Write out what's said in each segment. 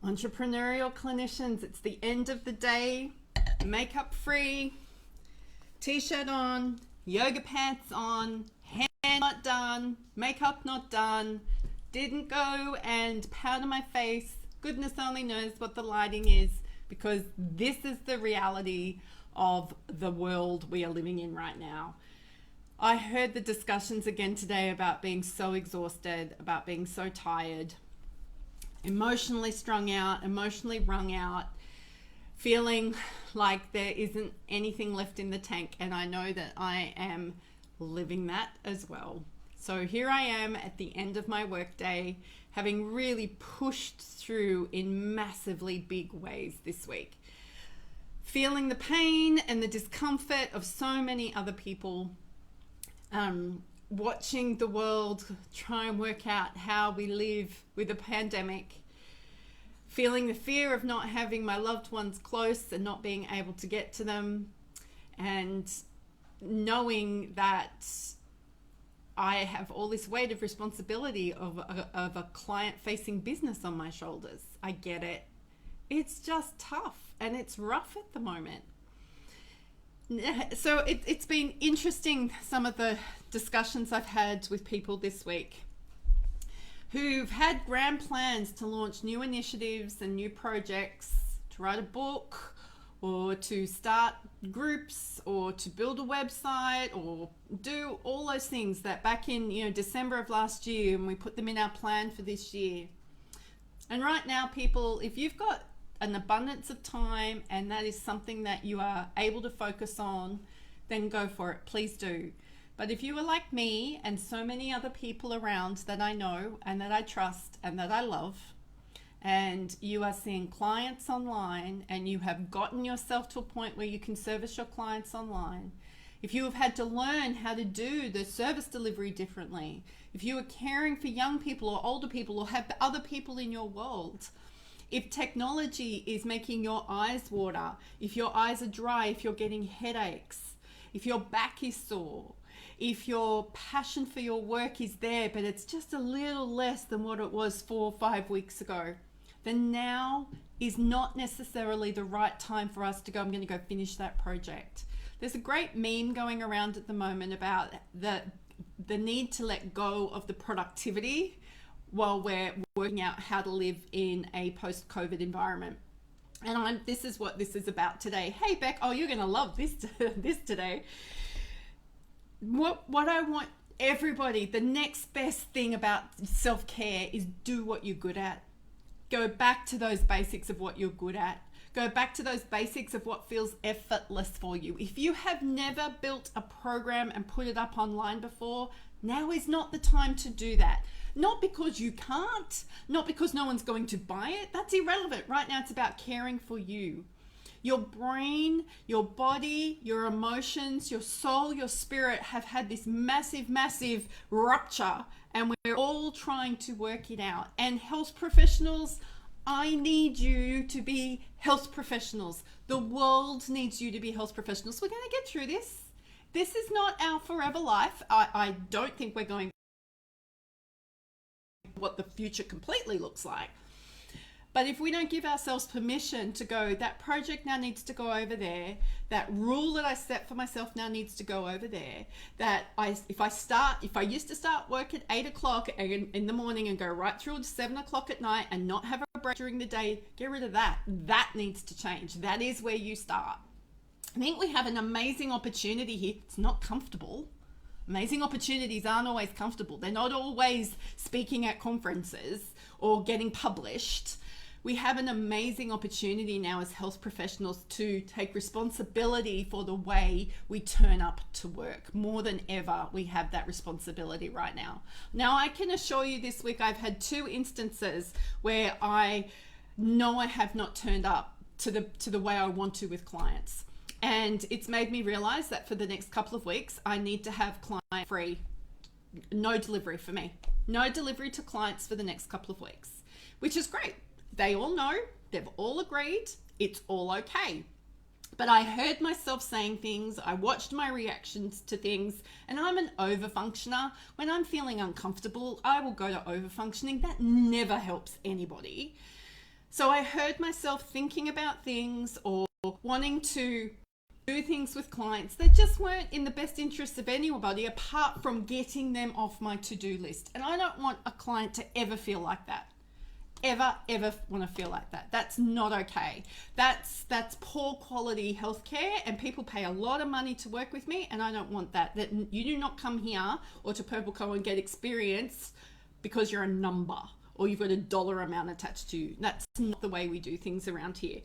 Entrepreneurial clinicians, it's the end of the day, makeup free, t-shirt on, yoga pants on, hair not done, makeup not done, didn't go and powder my face. Goodness only knows what the lighting is, because this is the reality of the world we are living in right now. I heard the discussions again today about being so exhausted, about being so tired, emotionally strung out, emotionally wrung out, feeling like there isn't anything left in the tank. And I know that I am living that as well. So here I am at the end of my workday, having really pushed through in massively big ways this week, feeling the pain and the discomfort of so many other people, watching the world try and work out how we live with a pandemic, feeling the fear of not having my loved ones close and not being able to get to them, and knowing that I have all this weight of responsibility of a client-facing business on my shoulders. I get it. It's just tough and it's rough at the moment. So it's been interesting, some of the discussions I've had with people this week who've had grand plans to launch new initiatives and new projects, to write a book or to start groups or to build a website or do all those things that back in December of last year, and we put them in our plan for this year. And right now, people, if you've got an abundance of time and that is something that you are able to focus on, then go for it. Please do. But if you are like me and so many other people around that I know and that I trust and that I love, and you are seeing clients online and you have gotten yourself to a point where you can service your clients online, if you have had to learn how to do the service delivery differently, if you are caring for young people or older people or have other people in your world, if technology is making your eyes water, if your eyes are dry, if you're getting headaches, if your back is sore, if your passion for your work is there, but it's just a little less than what it was 4 or 5 weeks ago, then now is not necessarily the right time for us to go, I'm going to go finish that project. There's a great meme going around at the moment about the need to let go of the productivity while we're working out how to live in a post-COVID environment. And this is what this is about today. Hey, Beck, oh, you're going to love this today. What I want everybody, the next best thing about self-care is do what you're good at. Go back to those basics of what you're good at. Go back to those basics of what feels effortless for you. If you have never built a program and put it up online before, now is not the time to do that. Not because you can't, not because no one's going to buy it. That's irrelevant. Right now, it's about caring for you. Your brain, your body, your emotions, your soul, your spirit have had this massive, massive rupture, and we're all trying to work it out. And health professionals, I need you to be health professionals. The world needs you to be health professionals. We're going to get through this. This is not our forever life. I don't think we're going what the future completely looks like. But if we don't give ourselves permission to go, that project now needs to go over there, that rule that I set for myself now needs to go over there, that if I used to start work at 8 o'clock in the morning and go right through to 7 o'clock at night and not have a break during the day, get rid of that. That needs to change. That is where you start. I think we have an amazing opportunity here. It's not comfortable. Amazing opportunities aren't always comfortable. They're not always speaking at conferences or getting published. We have an amazing opportunity now as health professionals to take responsibility for the way we turn up to work. More than ever, we have that responsibility right now. Now, I can assure you this week I've had 2 instances where I know I have not turned up to the way I want to with clients. And it's made me realize that for the next couple of weeks, I need to have client free, no delivery for me. No delivery to clients for the next couple of weeks, which is great. They all know, they've all agreed, it's all okay. But I heard myself saying things, I watched my reactions to things, and I'm an overfunctioner. When I'm feeling uncomfortable, I will go to overfunctioning. That never helps anybody. So I heard myself thinking about things or wanting to do things with clients that just weren't in the best interest of anybody apart from getting them off my to-do list. And I don't want a client to ever feel like that. Ever want to feel like that. That's not okay. That's poor quality healthcare, and people pay a lot of money to work with me, and I don't want that. That you do not come here or to Purple Co and get experience because you're a number or you've got a dollar amount attached to you. That's not the way we do things around here.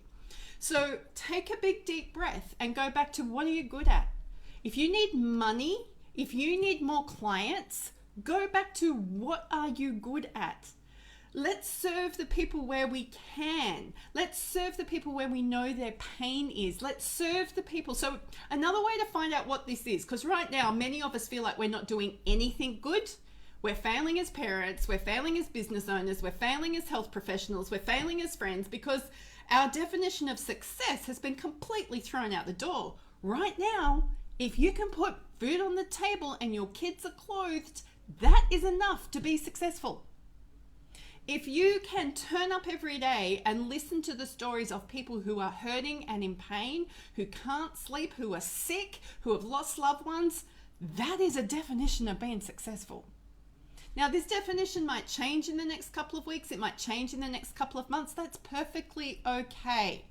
So take a big deep breath and go back to what are you good at? If you need money, if you need more clients, go back to what are you good at? Let's serve the people where we can. Let's serve the people where we know their pain is. Let's serve the people. So another way to find out what this is, because right now many of us feel like we're not doing anything good. We're failing as parents, we're failing as business owners, we're failing as health professionals, we're failing as friends, because our definition of success has been completely thrown out the door. Right now, if you can put food on the table and your kids are clothed, that is enough to be successful. If you can turn up every day and listen to the stories of people who are hurting and in pain, who can't sleep, who are sick, who have lost loved ones, that is a definition of being successful. Now, this definition might change in the next couple of weeks. It might change in the next couple of months. That's perfectly okay.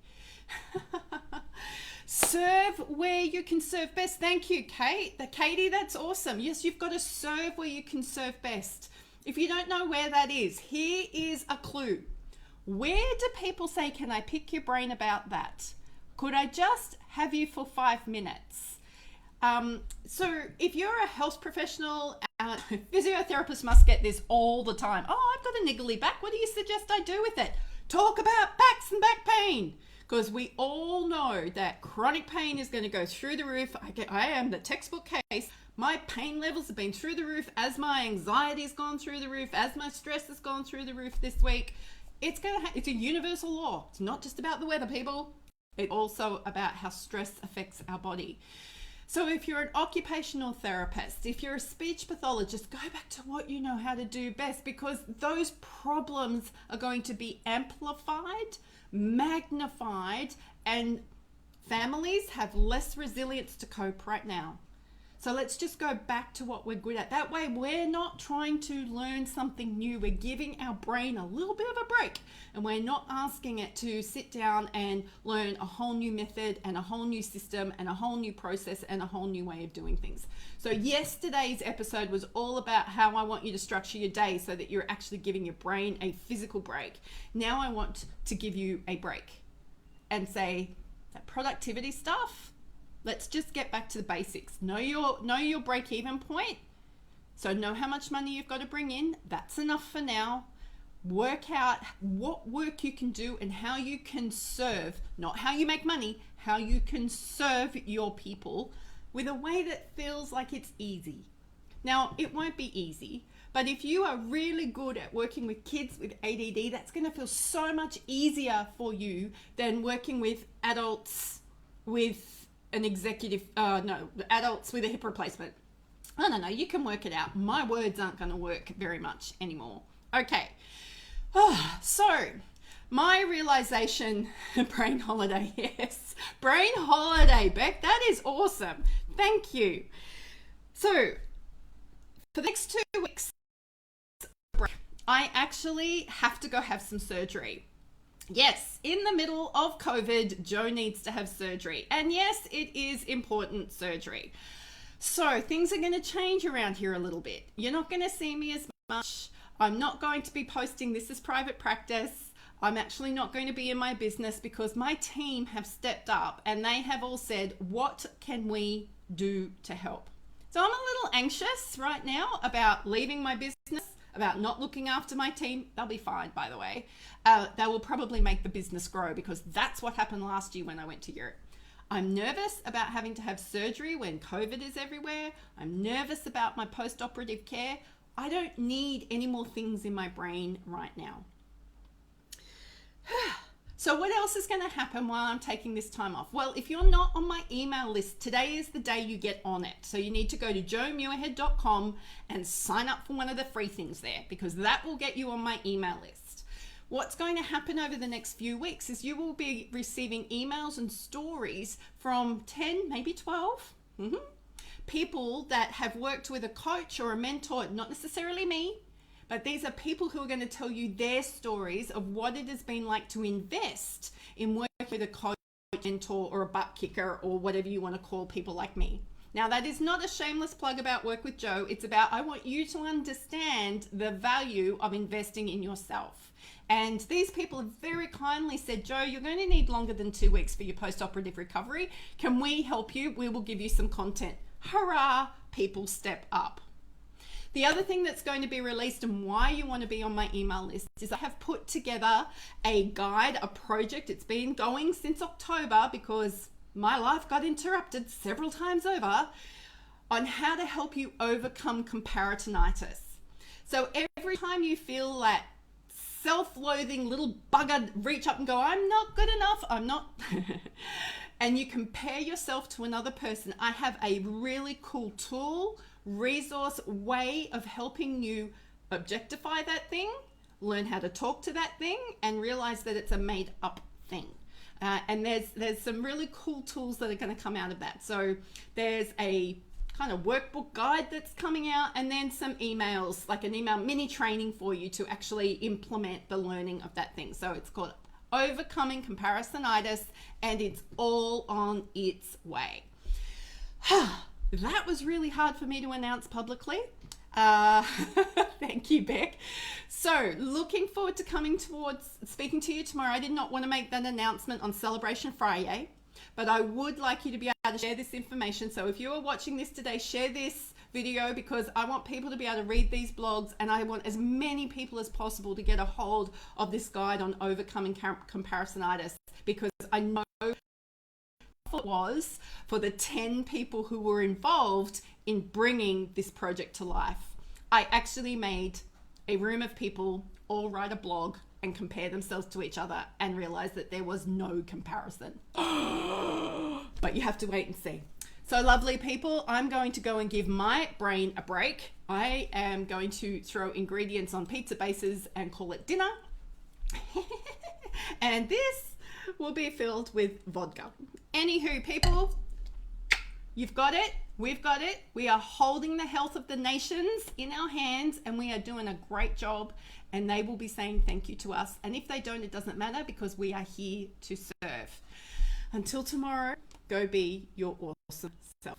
Serve where you can serve best. Thank you, Katie. That's awesome. Yes, you've got to serve where you can serve best. If you don't know where that is, here is a clue. Where do people say, can I pick your brain about that? Could I just have you for 5 minutes? So if you're a health professional, physiotherapists must get this all the time. Oh, I've got a niggly back. What do you suggest I do with it? Talk about backs and back pain. Because we all know that chronic pain is going to go through the roof. I am the textbook case. My pain levels have been through the roof as my anxiety has gone through the roof, as my stress has gone through the roof this week. It's a universal law. It's not just about the weather, people. It's also about how stress affects our body. So if you're an occupational therapist, if you're a speech pathologist, go back to what you know how to do best, because those problems are going to be amplified, magnified, and families have less resilience to cope right now. So let's just go back to what we're good at. That way we're not trying to learn something new. We're giving our brain a little bit of a break, and we're not asking it to sit down and learn a whole new method and a whole new system and a whole new process and a whole new way of doing things. So yesterday's episode was all about how I want you to structure your day so that you're actually giving your brain a physical break. Now I want to give you a break and say that productivity stuff, let's just get back to the basics. Know your break-even point. So know how much money you've got to bring in. That's enough for now. Work out what work you can do and how you can serve, not how you make money, how you can serve your people with a way that feels like it's easy. Now, it won't be easy, but if you are really good at working with kids with ADD, that's going to feel so much easier for you than working with adults with adults with a hip replacement. I don't know, you can work it out. My words aren't going to work very much anymore. Okay. So my realization, brain holiday, yes. Brain holiday, Beck, that is awesome. Thank you. So for the next 2 weeks, I actually have to go have some surgery. Yes, in the middle of COVID, Joe needs to have surgery. And yes, it is important surgery. So things are going to change around here a little bit. You're not going to see me as much. I'm not going to be posting this as private practice. I'm actually not going to be in my business because my team have stepped up and they have all said, what can we do to help? So I'm a little anxious right now about leaving my business, about not looking after my team. They'll be fine, by the way. They will probably make the business grow because that's what happened last year when I went to Europe. I'm nervous about having to have surgery when COVID is everywhere. I'm nervous about my post-operative care. I don't need any more things in my brain right now. So what else is going to happen while I'm taking this time off? Well, if you're not on my email list, today is the day you get on it. So you need to go to jomuirhead.com and sign up for one of the free things there because that will get you on my email list. what's going to happen over the next few weeks is you will be receiving emails and stories from 10, maybe 12 people that have worked with a coach or a mentor, not necessarily me, but these are people who are going to tell you their stories of what it has been like to invest in working with a coach, mentor, or a butt kicker, or whatever you want to call people like me. Now, that is not a shameless plug about Work with Jo. It's about, I want you to understand the value of investing in yourself. And these people have very kindly said, Jo, you're going to need longer than 2 weeks for your post-operative recovery. Can we help you? We will give you some content. Hurrah, people step up. The other thing that's going to be released and why you want to be on my email list is I have put together a guide, a project. It's been going since October because my life got interrupted several times over, on how to help you overcome comparisonitis. So every time you feel that self-loathing little bugger reach up and go, I'm not good enough, I'm not, and you compare yourself to another person, I have a really cool tool, resource, way of helping you objectify that thing, learn how to talk to that thing, and realize that it's a made up thing. And there's some really cool tools that are going to come out of that. So there's a kind of workbook guide that's coming out, and then some emails, like an email mini training for you to actually implement the learning of that thing. So it's called Overcoming Comparisonitis, and it's all on its way. That was really hard for me to announce publicly. Thank you, Beck. So looking forward to speaking to you tomorrow. I did not want to make that announcement on Celebration Friday, but I would like you to be able to share this information. So if you are watching this today, share this video, because I want people to be able to read these blogs, and I want as many people as possible to get a hold of this guide on overcoming comparisonitis, because I know it was for the 10 people who were involved in bringing this project to life. I actually made a room of people all write a blog and compare themselves to each other and realize that there was no comparison. But you have to wait and see. So lovely people, I'm going to go and give my brain a break. I am going to throw ingredients on pizza bases and call it dinner. And this will be filled with vodka. Anywho, people, you've got it. We've got it. We are holding the health of the nations in our hands, and we are doing a great job, and they will be saying thank you to us. And if they don't, it doesn't matter, because we are here to serve. Until tomorrow, go be your awesome self.